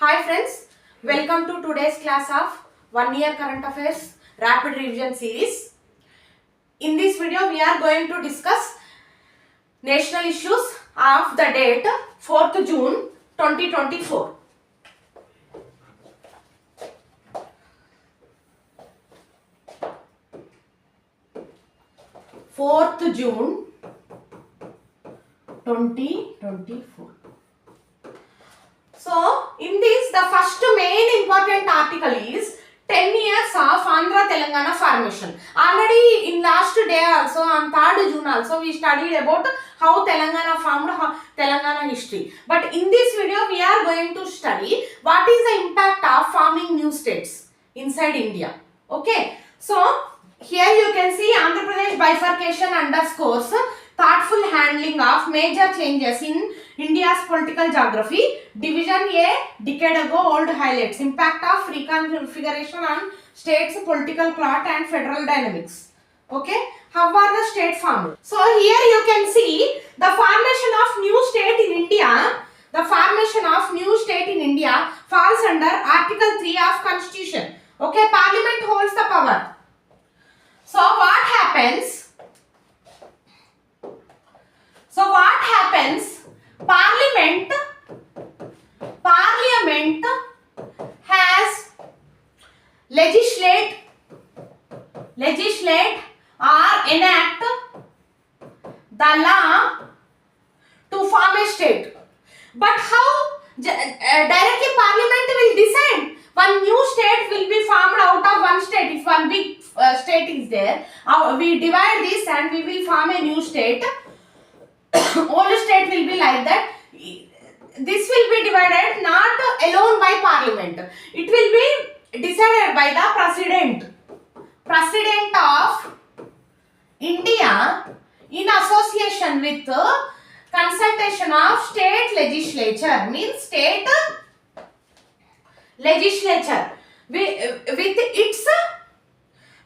Hi friends, welcome to today's class of 1 year current affairs rapid revision series. In this video we are going to discuss national issues of the date 4th June 2024. June 2024. So, in this, the first main important article is 10 years of Andhra Telangana formation. Already in last day also, on 3rd June also, we studied about how Telangana formed, Telangana history. But in this video, we are going to study what is the impact of forming new states inside India. Okay. So, here you can see Andhra Pradesh bifurcation underscores thoughtful handling of major changes in India's political geography. Division a decade ago old highlights impact of reconfiguration on states political plot and federal dynamics. Okay, how are the states formed? So here you can see the formation of new state in India. The formation of new state in India falls under Article 3 of Constitution. Okay, Parliament holds the power. So what happens? Parliament has legislate or enact the law to form a state. But how directly Parliament will decide one new state will be formed out of one state? If one big state is there, we divide this and we will form a new state. Old state will be like that. This will be divided not alone by Parliament. It will be decided by the President of India in association with consultation of state legislature. Means state legislature with its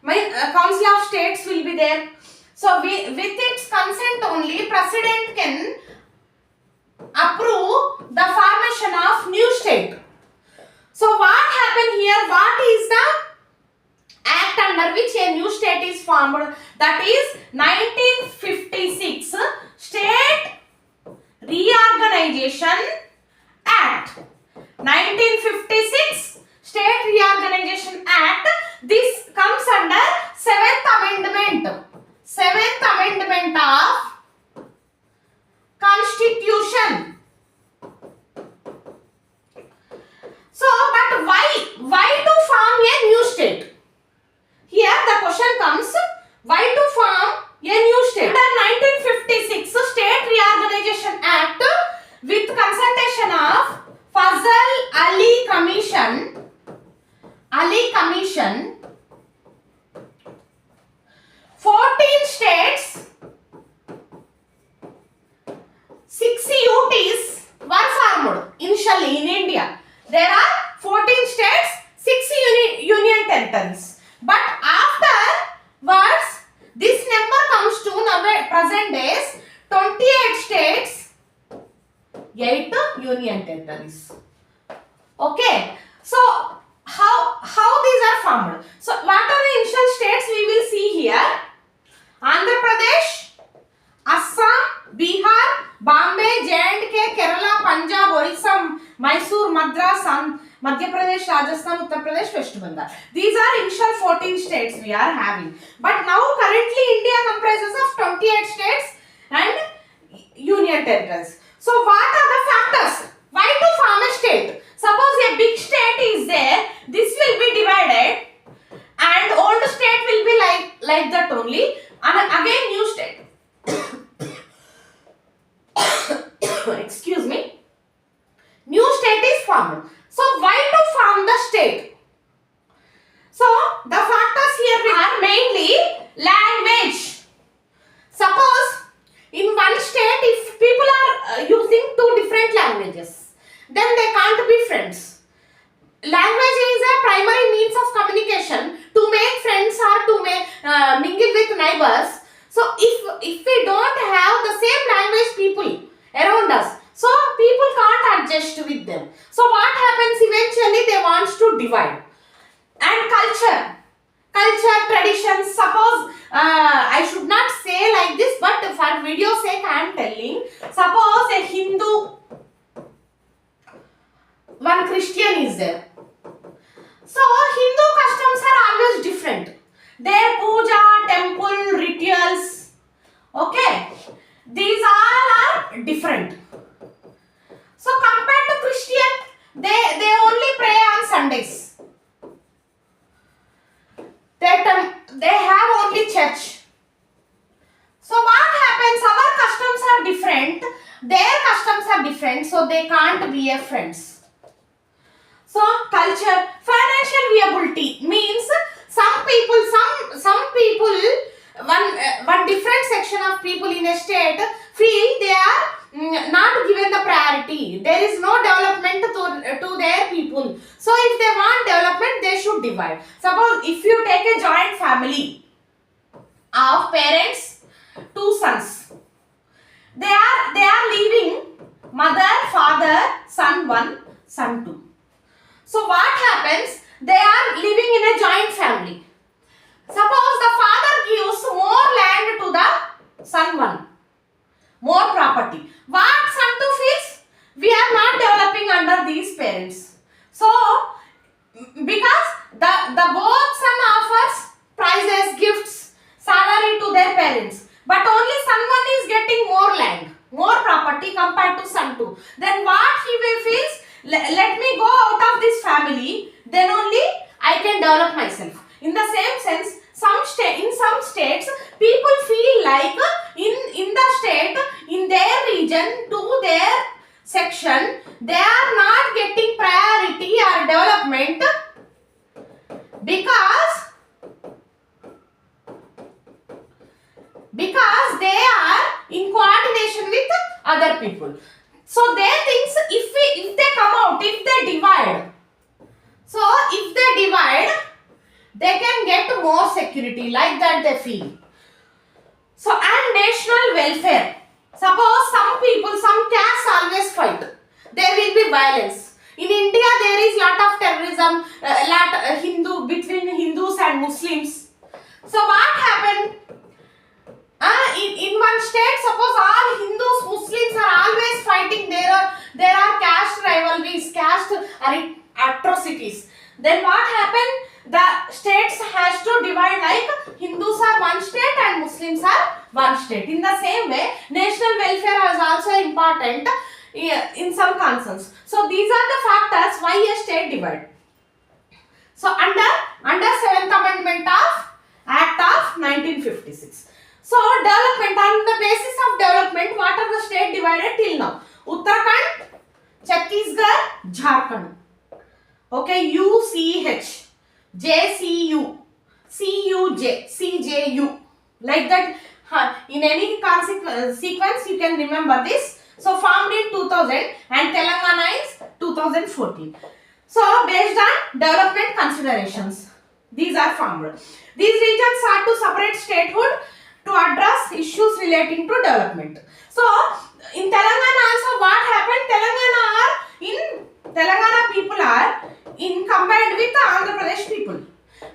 council of states will be there. So with its consent only, President can approve the formation of new state. So what happened here? What is the act under which a new state is formed? That is 1956 State Reorganization Act. 1956 State Reorganization Act. This comes under 7th Amendment. 7th Amendment of Constitution. So, but why to form a new state? Here the question comes, why to form a new state? Under 1956 State Reorganization Act with consultation of Fazal Ali Commission, 14 states, 6 UTs were formed initially in India. There are 14 states, 6 union territories. But afterwards, this number comes to now present days 28 states, 8 union territories. Okay. So how these are formed? So what are the initial states we will see here? Andhra Pradesh, Assam, Bihar, Bombay, J&K, Kerala, Punjab, Orissa, Mysore, Madras, Madhya Pradesh, Rajasthan, Uttar Pradesh, West Bengal. These are initial 14 states we are having. But now currently India comprises of 28 states and union territories. So what are the factors? Why to form a state? Suppose a big state is there, this will be divided and old state will be like that only. And again new state. Excuse me. New state is formed. So why to form the state? So the factors here are mainly language. Suppose in one state if people are using 2 different languages, then they can't be friends. Language is a primary means of communication to make friends or to mingle with neighbors. So if we don't have the same language people around us, so people can't adjust with them. So what happens initially they wants to divide. And culture, traditions. Suppose I should not say like this, but for video sake I am telling. Suppose a Hindu, one Christian is there. So Hindu customs are always different. Their puja, temple, rituals, okay, these all are different. So compared to Christian, they only pray on Sundays. They have only church. So what happens? Our customs are different. Their customs are different. So they can't be a friends. So culture, financial viability means some people, one different section of people in a state feel they are not given the priority. There is no development to their people. So if they want development, they should divide. Suppose if you take a joint family of parents, 2 sons, they are leaving mother, father, son 1, son 2. So what happens? They are living in a joint family. Suppose the father gives more land to the son 1, more property. What son 2 feels? We are not developing under these parents. So because the both son offers prizes, gifts, salary to their parents, but only son 1 is getting more land, more property compared to son 2. Then what he will feels? Let me go out of this family, then only I can develop myself. In the same sense, in some states, people feel like in the state, in their region, to their section, they are not getting priority or development because they are in coordination with other people. So they think if they come out, if they divide, so if they divide, they can get more security, like that they feel. So and national welfare. Suppose some people, some castes always fight. There will be violence. In India, there is lot of terrorism, between Hindus and Muslims. So what happened? In one state, suppose all Hindus, Muslims are always fighting. There are caste rivalries, caste atrocities. Then what happened? The states has to divide, like Hindus are one state and Muslims are one state. In the same way, national welfare is also important in some concerns. So these are the factors why a state divide. So under 7th Amendment of Act of 1956. So development, on the basis of development, what are the state divided till now? Uttarakhand, Chhattisgarh, Jharkhand. Okay, UCH, JCU, CUJ, CJU. Like that, in any sequence you can remember this. So formed in 2000 and Telangana is 2014. So based on development considerations, these are formed. These regions are to separate statehood to address issues relating to development. So in Telangana also what happened? Telangana people are in compared with the Andhra Pradesh people.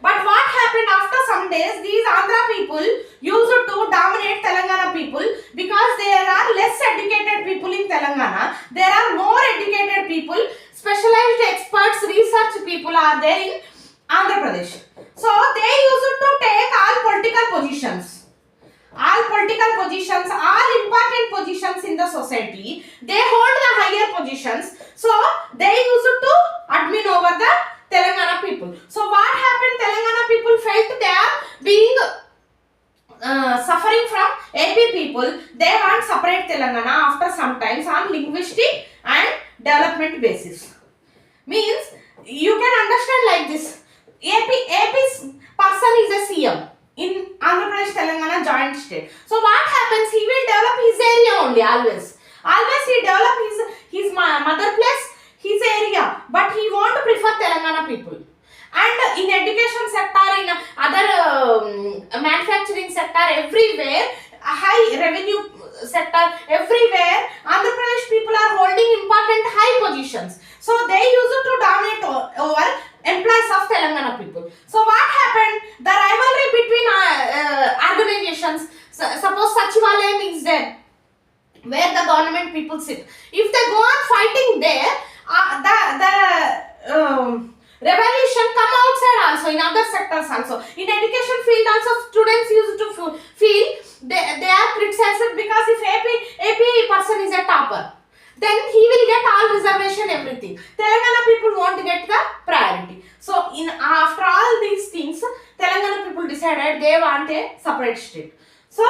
But what happened after some days? These Andhra people used to dominate Telangana people because there are less educated people in Telangana. There are more educated people, specialized experts, research people are there in Andhra Pradesh. So they used to take all political positions. All important positions in the society, they hold the higher positions. So they used to admin over the Telangana people. So what happened? Telangana people felt they are being suffering from AP people. They want separate Telangana after some times on linguistic and development basis. Means you can understand like this. AP's person is a CM in Andhra Pradesh Telangana joint state. So what happens? He will develop his area only always. Always he develop his mother place, his area, but he won't prefer Telangana people. And in education sector, in other manufacturing sector, everywhere, high revenue sector, everywhere, Andhra Pradesh people are holding important high positions. So they they used to dominate over employees of Telangana people. So what happened? The rivalry between organizations, suppose Sachivalayam is there, where the government people sit. If they go on fighting there, the revolution come outside also, in other sectors also. In education field also, students used to feel they are criticized because if AP person is a topper, then he will get all reservation, everything. Telangana people won't get the priority. So after all these things, Telangana people decided they want a separate state. So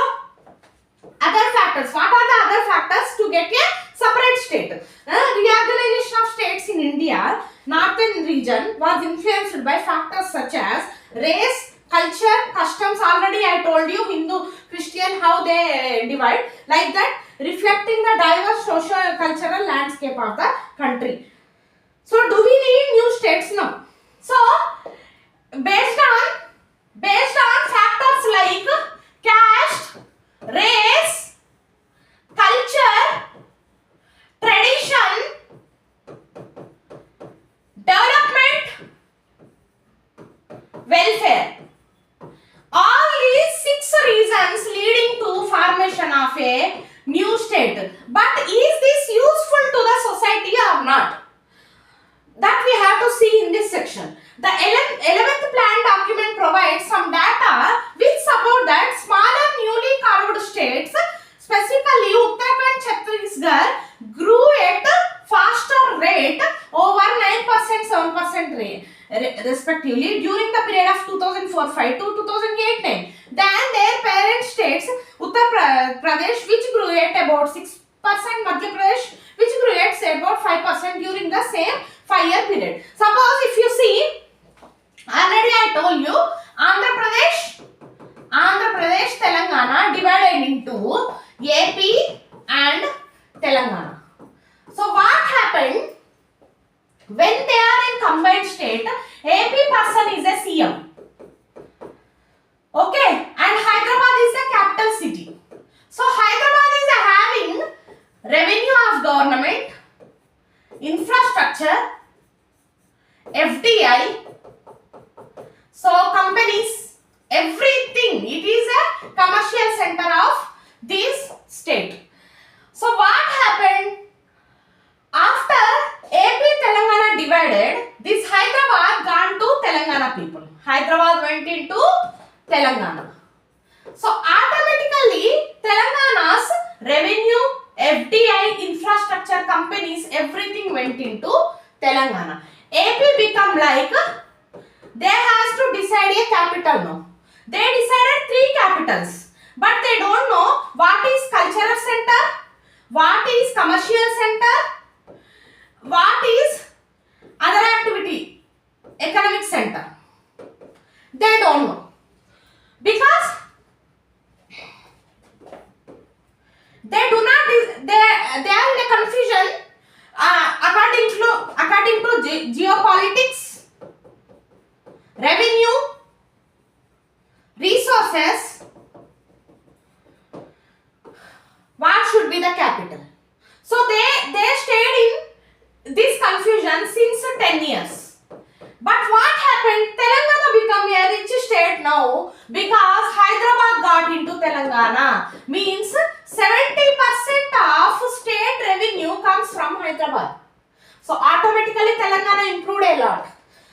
other factors, what are the other factors to get a separate state? Reorganization of states in India, northern region, was influenced by factors such as race, culture, customs. Already I told you, Hindu, Christian, how they divide, like that, reflecting the diverse socio-cultural landscape of the country. So do we need new states now? So based on factors like caste, race, culture, tradition, development, welfare, all these 6 reasons leading to formation of a new state. But is this useful to the society or not? That we have to see in this section. The 11th plan document provides some data which support that smaller newly carved states, specifically Uttarakhand, Chhattisgarh, grew at a faster rate, over 9%, 7% rate, respectively, during the period of 2004-5 to 2008-9, than their parent states, Uttar Pradesh, which grew at about 6%, Madhya Pradesh, which grew at say about 5% during the same 5-year period. Suppose if you see, already I told you, Andhra Pradesh, Telangana divided into AP and Telangana. So what happened? When they are in combined state, AP person is a CM. Okay, and Hyderabad is the capital city. So Hyderabad is having revenue of government, infrastructure, FDI, so companies, everything. It is a commercial center of this state. So what happened? After AP Telangana divided, this Hyderabad gone to Telangana people. Hyderabad went into Telangana. So automatically Telangana's revenue, FDI, infrastructure, companies, everything went into Telangana. AP become like, they has to decide a capital now. They decided 3 capitals, but they don't know what is cultural center, what is commercial center, what is other activity, economic center. They don't know, because they do not, they are in a confusion according to geopolitics, revenue, resources, what should be the capital. So they stayed in this confusion since 10 years. But what happened? Telangana become a rich state now because Hyderabad got into Telangana. Means 70% of state revenue comes from Hyderabad. So automatically Telangana improved a lot.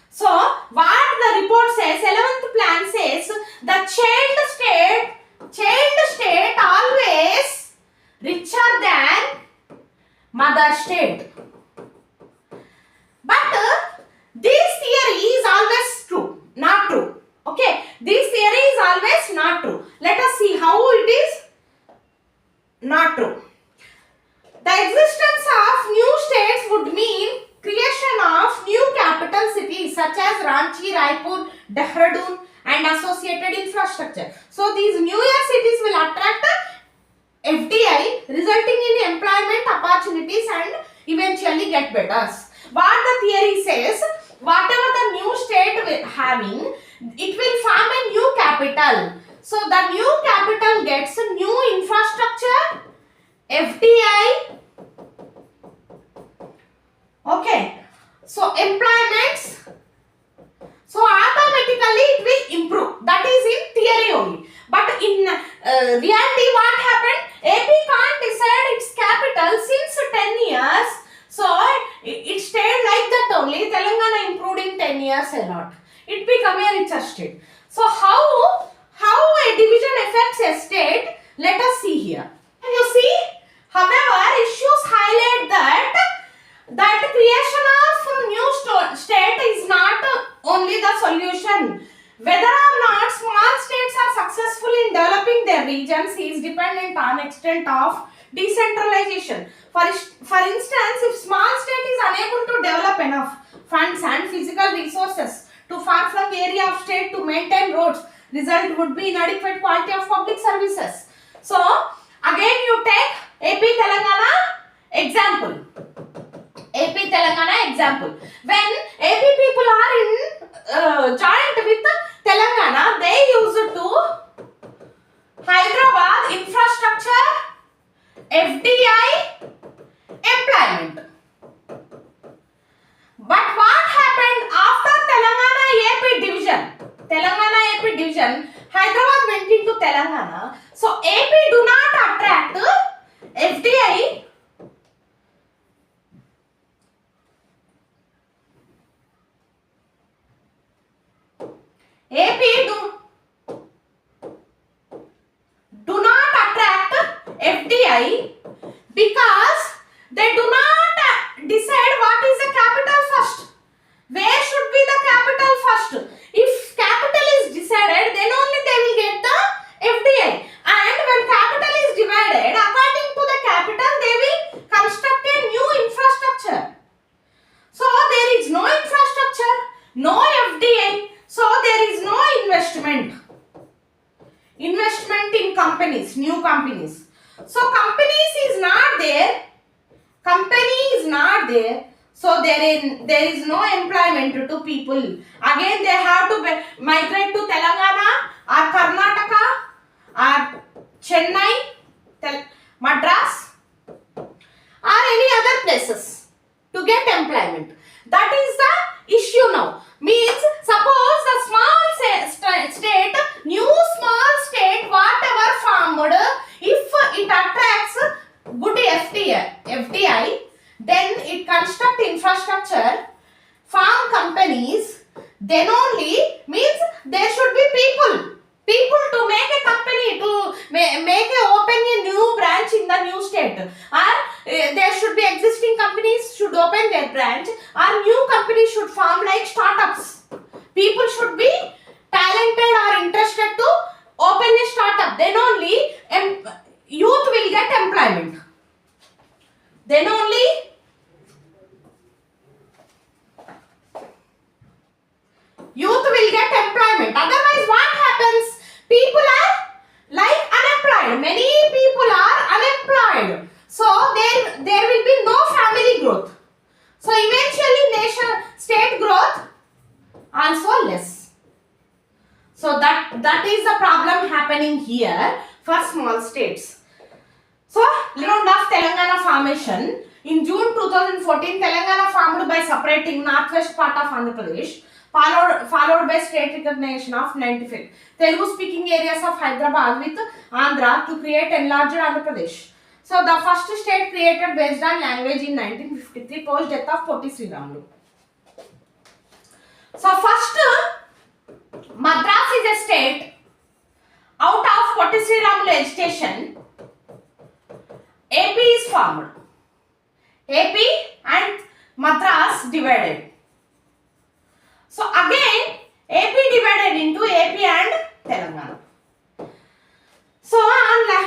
So what the report says, 11th plan says, the child state always richer than mother state. But this theory is always not true. Okay, this theory is always not true. Let us see how it is not true. The existence of new states would mean creation of new capital cities such as Ranchi, Raipur, Dehradun and associated infrastructure. So these newer cities will attract FDI, resulting in employment opportunities and eventually get better. What the theory says, whatever the new state will having, it will form a new capital. So the new capital gets new infrastructure, FDI. Okay. years a lot. It become a richer state. So how a division affects a state? Let us see here. You see, however, issues highlight that creation of new state is not only the solution. Whether or not small states are successful in developing their regions is dependent on extent of decentralization. For instance, if small state is unable to develop enough funds and physical resources to far flung area of state to maintain roads, result would be inadequate quality of public services. So again you take AP Telangana example. AP Telangana example. When AP people are in joint with Telangana, they used to Hyderabad infrastructure, FDI, employment. But what happened after Telangana AP division? Telangana AP division, Hyderabad went into Telangana. So AP do not attract FDI. AP do not attract FDI because they do not decide what is the capital first. Where should be the capital first? If capital is decided, then only they will get the FDI. And when capital is divided, according to the capital, they will construct a new infrastructure. So there is no infrastructure, no FDI. So there is no investment in companies, new companies. So companies is not there. Company is not there. So there is no employment to people. Again they have to migrate to Telangana or Karnataka or Chennai, Madras or any other places to get employment. That is the issue now. Means suppose the small state, new small state, whatever formed, if it attracts good FDI, then it construct infrastructure, farm companies, then only means there should be people to make a company, to make a open a new branch in the new state, or there should be existing companies should open their branch, or new companies should form like startups. People should be talented or interested to open a startup, then only youth will get employment. Then only youth will get employment. Otherwise what happens? People are like unemployed. Many people are unemployed. So there will be no family growth. So eventually state growth also less. So that is the problem happening here for small states. So round of Telangana formation. In June 2014, Telangana formed by separating northwest part of Andhra Pradesh, followed by state recognition of 95 Telugu speaking areas of Hyderabad with Andhra to create enlarged Andhra Pradesh. So the first state created based on language in 1953 post death of Potti Sriramulu. So first Madras is a state. Out of Potti Sriramulu agitation, AP is formed. AP and Madras divided. So again AP divided into AP and Telangana. So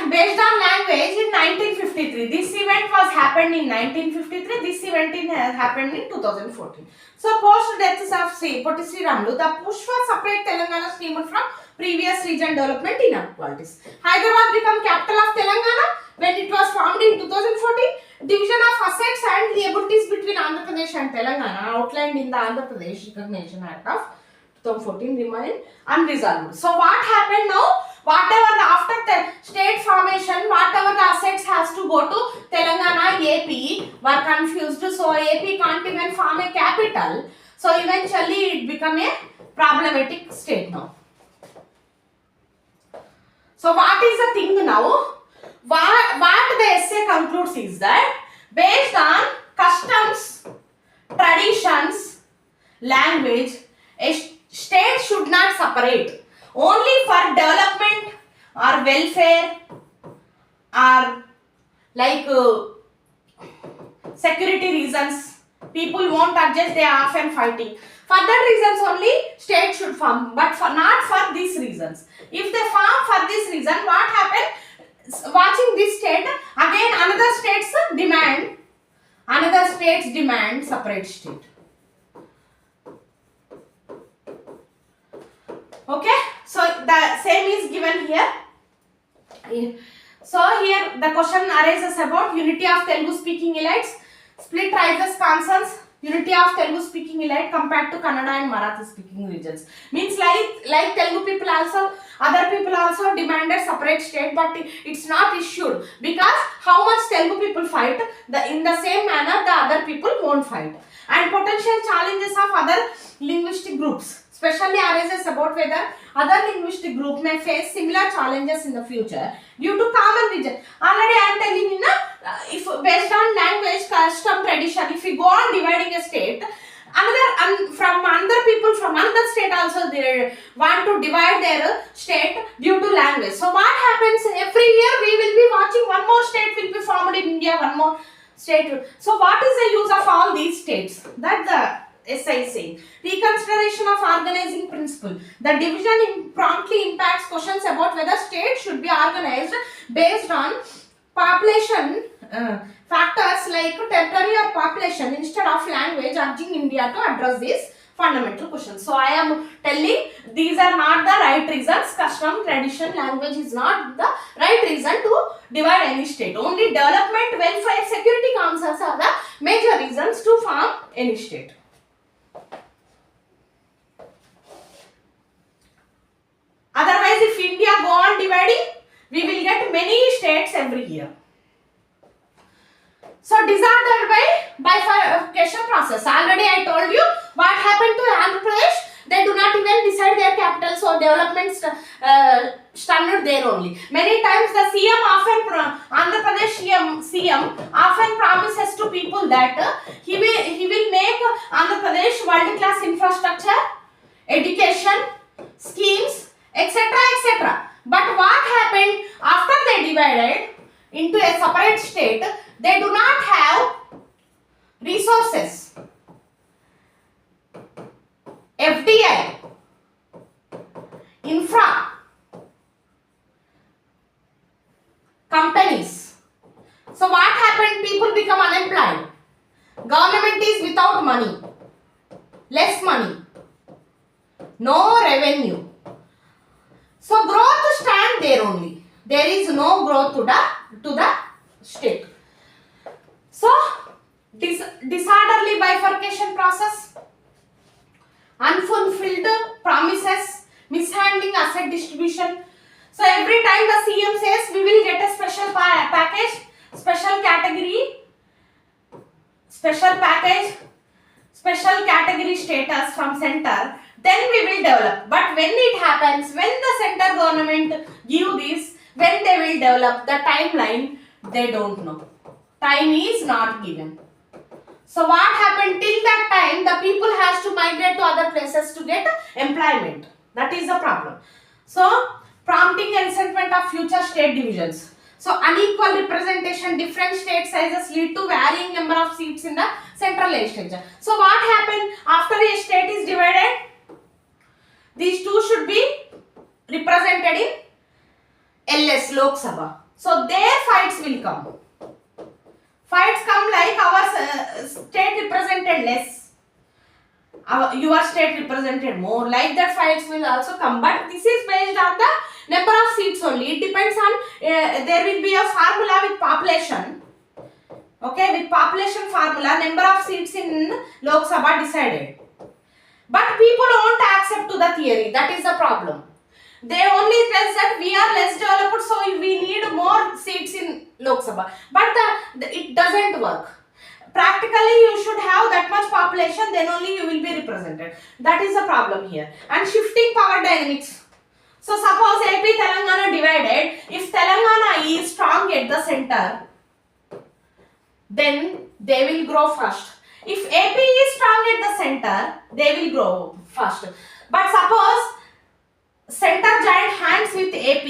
based on language in 1953. This event was happened in 1953. This event happened in 2014. So post deaths of Potti Sriramulu, the push for separate Telangana stemmed from previous region development inequalities. Hyderabad became capital of Telangana when it was formed in 2014. Division of assets and liabilities between Andhra Pradesh and Telangana outlined in the Andhra Pradesh Recognition Act of 2014 remain unresolved. So what happened now? Whatever after the state formation, whatever the assets has to go to Telangana, AP were confused. So AP can't even form a capital. So eventually it became a problematic state now. So what is the thing now? What the essay concludes is that based on customs, traditions, language, A state should not separate. Only for development or welfare or like security reasons, people won't adjust, they are often fighting. For that reasons only state should form, but not for these reasons. If they form for this reason, what happened? Watching this state, again another states demand separate state. Okay, so the same is given here. So here the question arises about unity of Telugu speaking elites, split rises concerns unity of Telugu speaking elite compared to Kannada and Marathi speaking regions. Means like Telugu people also, other people also demanded separate state, but it's not issued because how much Telugu people fight, in the same manner the other people won't fight. And potential challenges of other linguistic groups especially arises about whether other linguistic group may face similar challenges in the future due to common region. Already I am telling you na, if based on language, custom, tradition, if we go on dividing a state, from other people from another state also they want to divide their state due to language. So what happens, every year we will be watching one more state will be formed in India, one more state. So what is the use of all these states? That's the SI saying. Reconsideration of organizing principle. The division promptly impacts questions about whether states should be organized based on population factors like territory or population instead of language, urging India to address these fundamental questions. So I am telling these are not the right reasons. Custom, tradition, language is not the right reason to divide any state. Only development, welfare, security concerns are the major reasons to form any state. Otherwise, if India go on dividing, we will get many states every year. So, disordered by bifurcation process. Already I told you what happened to Andhra Pradesh. They do not even decide their capital, so development standard there only. Many times the CM often, Andhra Pradesh CM often promises to people that he will make Andhra Pradesh world class infrastructure, education, schemes, etc. etc. But what happened after they divided into a separate state? They do not have resources, FDI, infra, companies. So what happened? People become unemployed. Government is without money, less money, no revenue. So growth stand there only. There is no growth to the state. So disorderly bifurcation process, unfulfilled promises, mishandling asset distribution. So every time the CM says we will get a special package, special category, special package, special category status from center, then we will develop. But when it happens, when the center government give this, when they will develop, the timeline they don't know. Time is not given. So what happened till that time? The people has to migrate to other places to get employment. That is the problem. So prompting and resentment of future state divisions. So unequal representation, different state sizes lead to varying number of seats in the central legislature. So what happened after a state is divided? These two should be represented in LS, Lok Sabha. So their fights will come. Fights come like our state represented less, your state represented more. Like that fights will also come. But this is based on the number of seats only. It depends on, there will be a formula with population. Okay, with population formula, number of seats in Lok Sabha decided. But people won't accept to the theory. That is the problem. They only tell that we are less developed, so we need more seats in Lok Sabha. But it doesn't work. Practically, you should have that much population, then only you will be represented. That is the problem here. And shifting power dynamics. So suppose AP Telangana divided. If Telangana is strong at the center, then they will grow first. If AP is strong at the center, center, they will grow first. But suppose center joined hands with AP,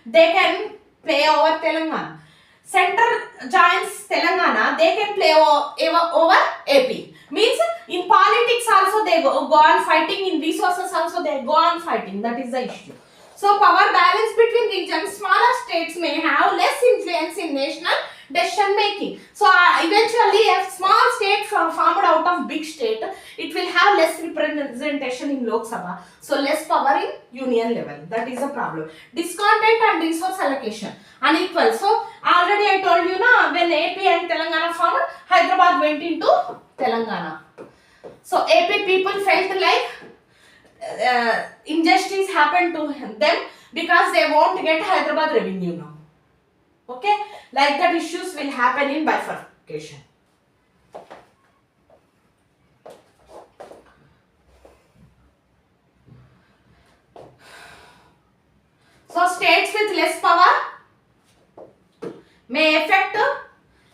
they can play over Telangana. Center joins Telangana, they can play over AP. Means in politics also they go on fighting, in resources also they go on fighting. That is the issue. So power balance between regions, smaller states may have less influence in national decision making. So eventually a small state formed out of big state, it will have less representation in Lok Sabha. So less power in union level. That is a problem. Discontent and resource allocation unequal. So already I told you na, when AP and Telangana formed, Hyderabad went into Telangana. So AP people felt like injustice happened to them because they won't get Hyderabad revenue now. Okay, like that issues will happen in bifurcation. So states with less power may affect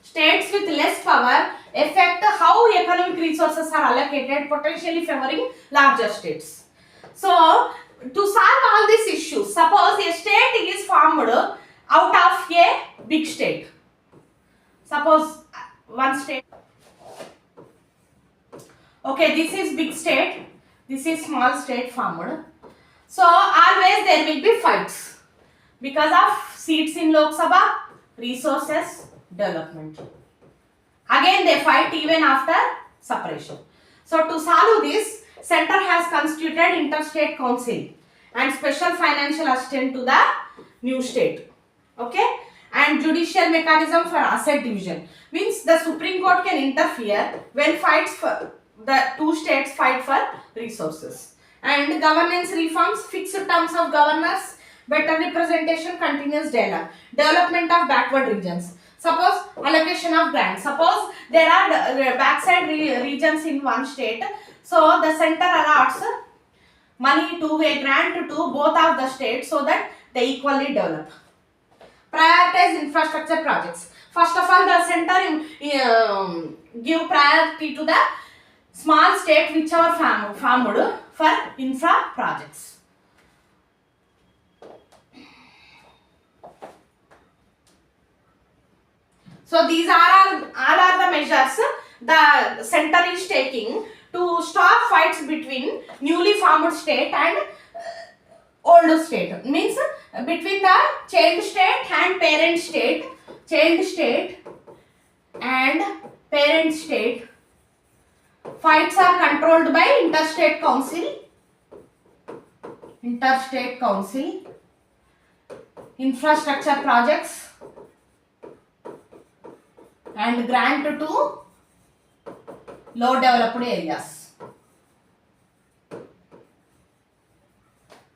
states with less power affect how economic resources are allocated, potentially favoring larger states. So to solve all these issues, suppose a state is formed out of a big state. Suppose one state. Okay, this is big state, this is small state formed. So always there will be fights because of seats in Lok Sabha, resources, development. Again they fight even after separation. So to solve this, center has constituted interstate council and special financial assistance to the new state. Okay, and judicial mechanism for asset division, means the Supreme Court can interfere when fights for the two states fight for resources. And governance reforms, fixed terms of governors, better representation, continuous dialogue, development of backward regions. Suppose allocation of grants. Suppose there are backside regions in one state, so the center allots money to a grant to both of the states so that they equally develop. Prioritize infrastructure projects. First of all, the center give priority to the small state which are formed for infra projects. So these are all the measures the center is taking to stop fights between newly formed state and old state. Means between the child state and parent state, child state and parent state, fights are controlled by interstate council, infrastructure projects and grant to low developed areas.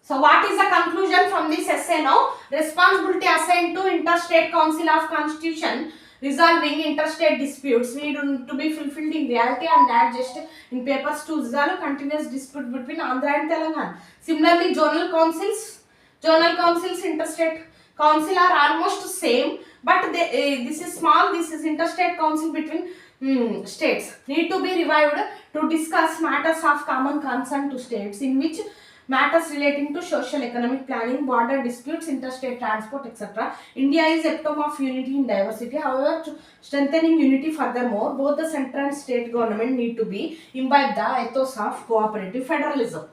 So what is the conclusion from this essay now? Responsibility assigned to Interstate Council of Constitution resolving interstate disputes need to be fulfilled in reality and not just in papers to resolve continuous dispute between Andhra and Telangana. Similarly, zonal councils, interstate council are almost same, but this is small, this is interstate council between states, need to be revived to discuss matters of common concern to states, in which matters relating to social economic planning, border disputes, interstate transport, etc. India is epitome of unity in diversity. However, to strengthening unity furthermore, both the central and state government need to be imbibe the ethos of cooperative federalism.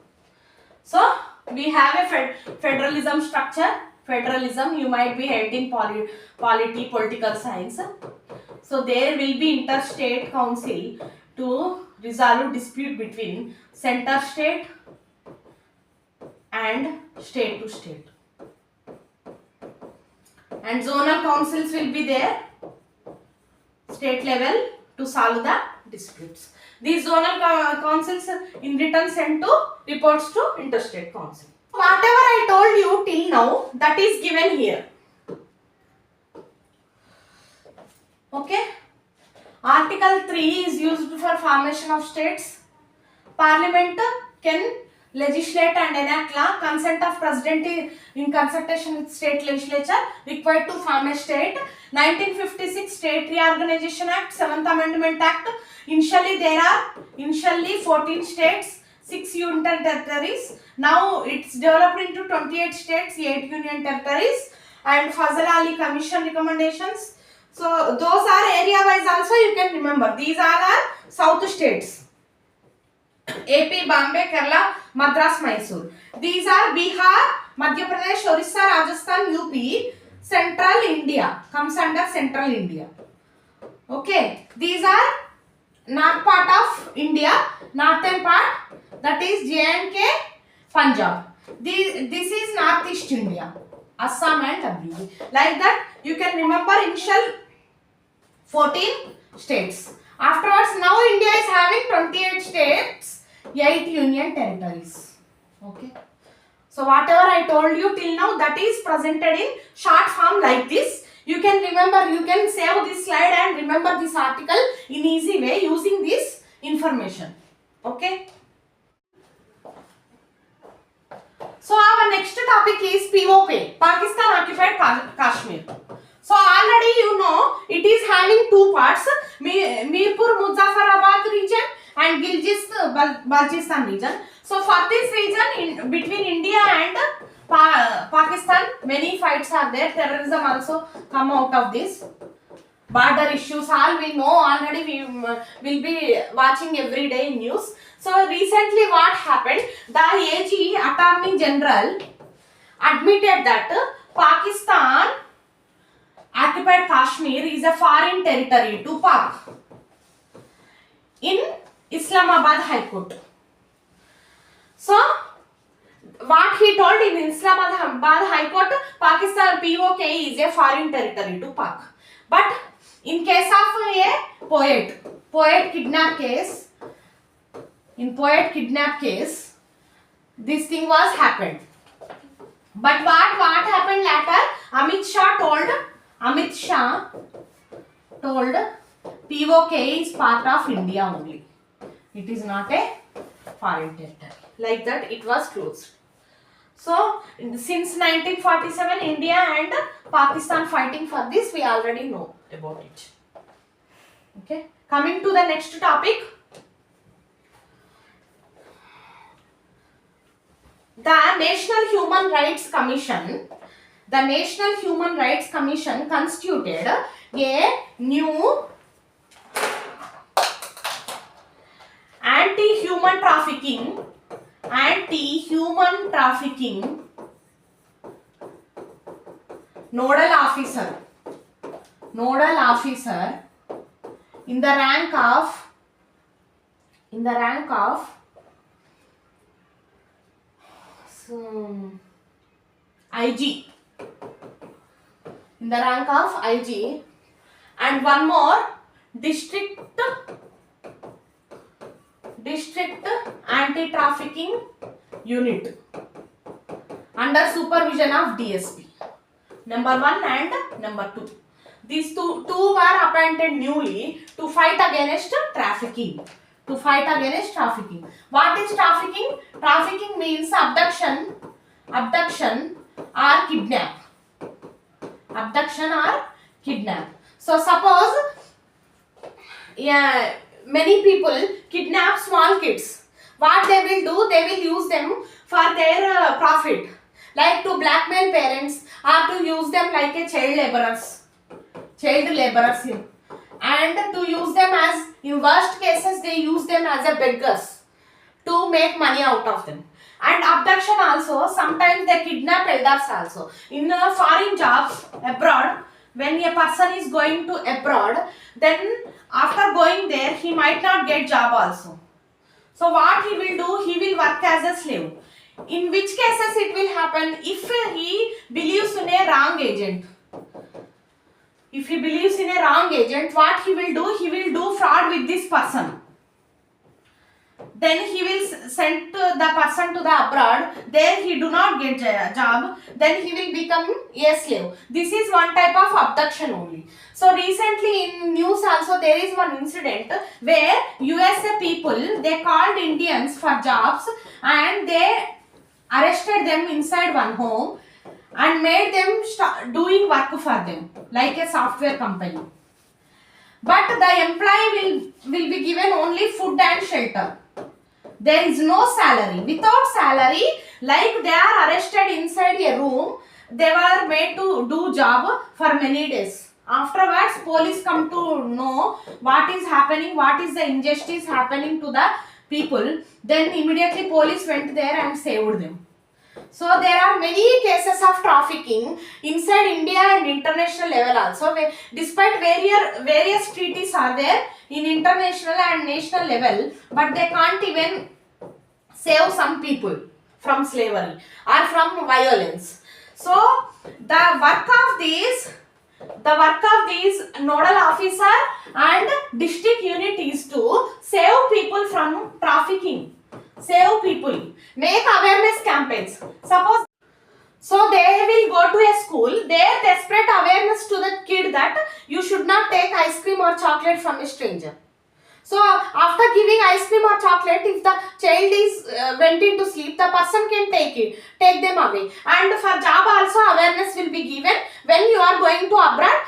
So we have a federalism structure. Federalism, you might be held in political science. So there will be interstate council to resolve dispute between center state and state to state. And zonal councils will be there, state level, to solve the disputes. These zonal councils in return send to reports to interstate council. Whatever I told you till now, that is given here. Okay. Article 3 is used for formation of states. Parliament can legislate and enact law, consent of president in consultation with state legislature, required to form a state. 1956 State Reorganization Act, 7th Amendment Act. Initially there are 14 states, 6 union territories. Now it's developed into 28 states, 8 union territories. And Fazal Ali Commission recommendations. So those are area wise also you can remember. These are our south states. AP, Bombay, Kerala, Madras, Mysore. These are Bihar, Madhya Pradesh, Orissa, Rajasthan, UP. Central India comes under Central India. Okay. These are north part of India, northern part, that is J&K, Punjab. This is Northeast India, Assam and WB. Like that you can remember initial 14 states. Afterwards now India is having 28 states, 8 union territories. Okay. So whatever I told you till now, that is presented in short form like this. You can remember, you can save this slide and remember this article in easy way using this information. Okay. So our next topic is POK, Pakistan Occupied Kashmir. So already you know it is having two parts, Mirpur Muzaffarabad region and Gilgit-Baltistan region. So for this region, in between India and Pakistan, many fights are there. Terrorism also come out of this. Border issues, all we know already. We will be watching every day in news. So recently, what happened? The AG Attorney General admitted that Pakistan occupied Kashmir is a foreign territory to Pak in Islamabad High Court. So, what he told in Islamabad High Court, Pakistan POK is a foreign territory to Pak. But in case of a poet kidnap case, this thing was happened. But what happened later? Amit Shah told POK is part of India only. It is not a foreign territory. Like that it was closed. So since 1947 India and Pakistan fighting for this, we already know about it. Okay. Coming to the next topic. The National Human Rights Commission constituted a new anti-human trafficking nodal officer in the rank of IG, and one more district anti-trafficking unit under supervision of DSP. Number 1 and number 2. These two were appointed newly to fight against trafficking. What is trafficking? Trafficking means abduction or kidnap. So suppose many people kidnap small kids. What they will do? They will use them for their profit, like to blackmail parents or to use them like a child laborers, and to use them as, in worst cases, they use them as a beggars to make money out of them. And abduction also, sometimes they kidnap elders also. In foreign jobs abroad, when a person is going to abroad, then after going there, he might not get job also. So what he will do? He will work as a slave. In which cases it will happen? If he believes in a wrong agent. What he will do? He will do fraud with this person. Then he will send the person to the abroad. There he do not get job. Then he will become a slave. This is one type of abduction only. So recently in news also there is one incident where USA people, they called Indians for jobs and they arrested them inside one home and made them doing work for them like a software company. But the employee will be given only food and shelter. There is no salary. Without salary, like they are arrested inside a room, they were made to do job for many days. Afterwards, police come to know what is happening, what is the injustice happening to the people. Then immediately police went there and saved them. So there are many cases of trafficking inside India and international level also. Despite various treaties are there in international and national level, but they can't even save some people from slavery or from violence. So the work of these nodal officer and district unit is to save people from trafficking. Save people, make awareness campaigns. Suppose, so they will go to a school, there they spread awareness to the kid that you should not take ice cream or chocolate from a stranger. So after giving ice cream or chocolate, if the child is went into sleep, the person can take them away. And for job also awareness will be given. When you are going to abroad,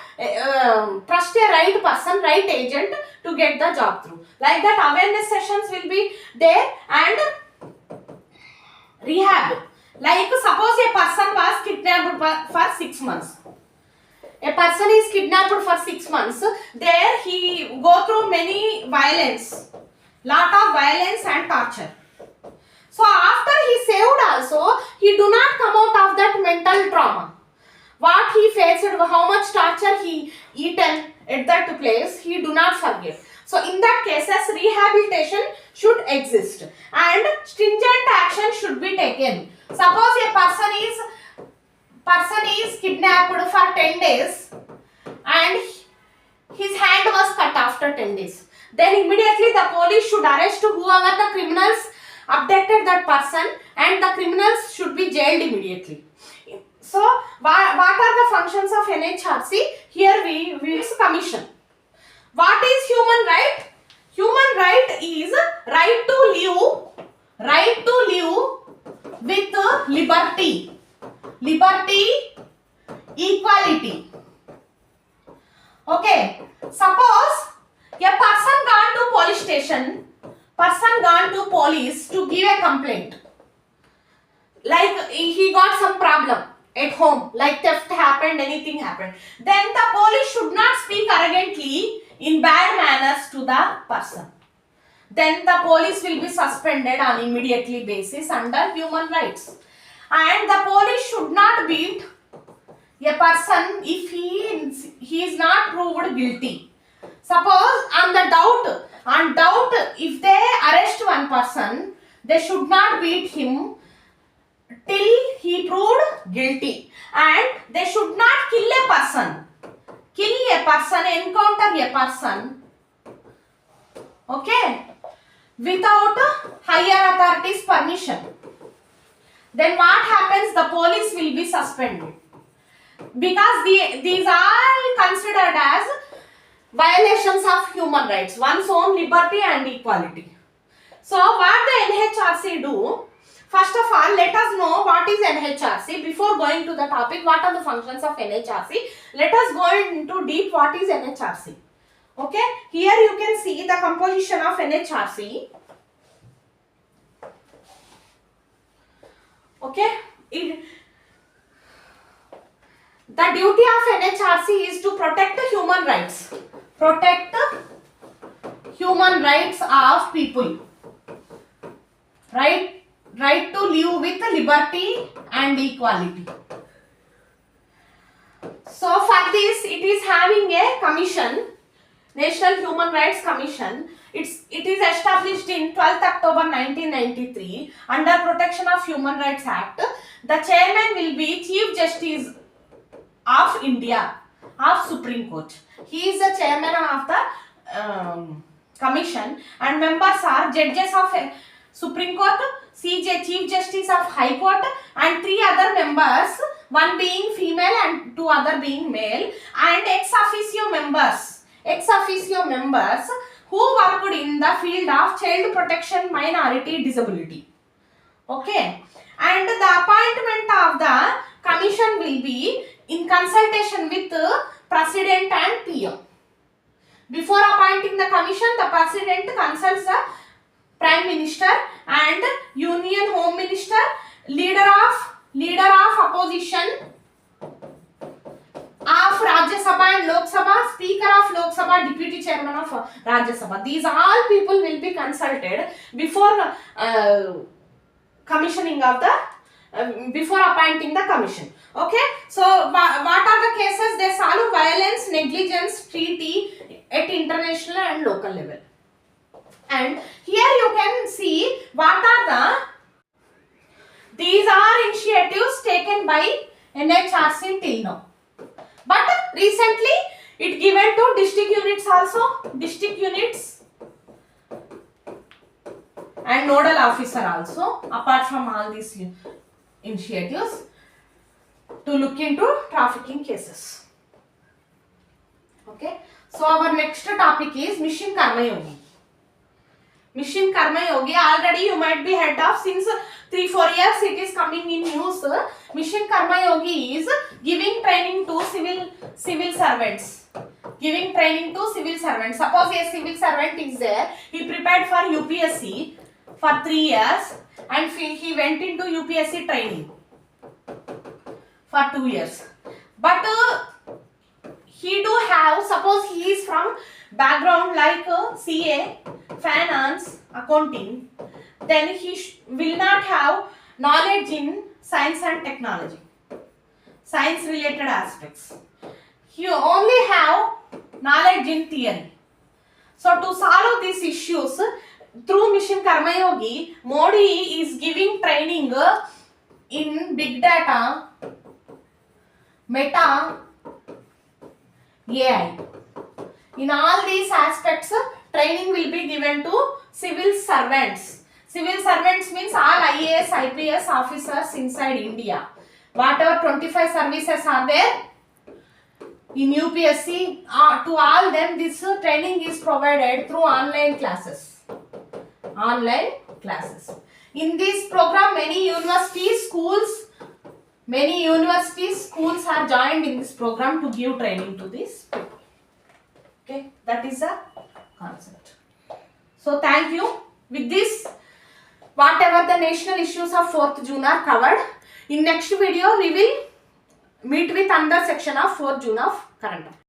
trust a right person, right agent to get the job through. Like that awareness sessions will be there. And rehab. Like suppose a person was kidnapped for 6 months. A person is kidnapped for 6 months. There he go through many violence, lot of violence and torture. So after he saved also, he do not come out of that mental trauma. What he faced, how much torture he eaten at that place, he do not forget. So in that cases, rehabilitation should exist and stringent action should be taken. Suppose a person is kidnapped for 10 days and his hand was cut after 10 days. Then immediately the police should arrest whoever the criminals abducted that person and the criminals should be jailed immediately. So what are the functions of NHRC? Here we will commission. What is human right? Human right is right to live with liberty. Liberty, equality. Okay. Suppose a person gone to police station, to give a complaint. Like he got some problem at home, like theft happened, anything happened. Then the police should not speak arrogantly in bad manners to the person. Then the police will be suspended on immediately basis under human rights. And the police should not beat a person if he is not proved guilty. Suppose on doubt, if they arrest one person, they should not beat him till he proved guilty. And they should not kill a person, encounter a person, okay, without higher authorities' permission. Then what happens? The police will be suspended. Because these are considered as violations of human rights, one's own liberty and equality. So what the NHRC do? First of all, let us know what is NHRC. Before going to the topic, what are the functions of NHRC? Let us go into deep what is NHRC. Okay, here you can see the composition of NHRC. Okay, the duty of NHRC is to protect human rights. Protect human rights of people. Right to live with liberty and equality. So for this, it is having a commission, National Human Rights Commission. It is established in 12th October 1993 under Protection of Human Rights Act. The chairman will be Chief Justice of India, of Supreme Court. He is the chairman of the commission, and members are judges of Supreme Court, CJ, Chief Justice of High Court, and 3 other members, one being female and 2 other being male, and ex officio members who worked in the field of child protection, minority, disability. Okay, and the appointment of the commission will be in consultation with president and PM. Before appointing the commission, the president consults the prime minister and union home minister, leader of opposition of Rajya Sabha and Lok Sabha, speaker of Lok Sabha, deputy chairman of Rajya Sabha. These all people will be consulted before commissioning of the before appointing the commission. Okay, so what are the cases? They solve violence, negligence, treaty at international and local level. And here you can see what are these are initiatives taken by NHRC till now. But recently it given to district units also, district units and nodal officer also, apart from all these initiatives, to look into trafficking cases. Okay, so our next topic is Mission Karmayogi. Mission Karmayogi, already you might be heard of since 3-4 years it is coming in news. Mission Karmayogi is giving training to civil servants. Giving training to civil servants. Suppose a civil servant is there, he prepared for UPSC for 3 years and he went into UPSC training for 2 years. But he do have, suppose he is from background like CA, finance, accounting, then he will not have knowledge in science and technology, science related aspects. He only have knowledge in theory. So to solve these issues, through Mission Karmayogi, Modi is giving training in big data, meta, AI. In all these aspects, training will be given to civil servants. Civil servants means all IAS, IPS officers inside India. Whatever 25 services are there in UPSC, to all them this training is provided through online classes. Online classes. In this program, many universities, schools are joined in this program to give training to these people. Okay, that is the concept. So thank you. With this, whatever the national issues of 4th June are covered. In next video, we will meet with another section of 4th June of current affairs.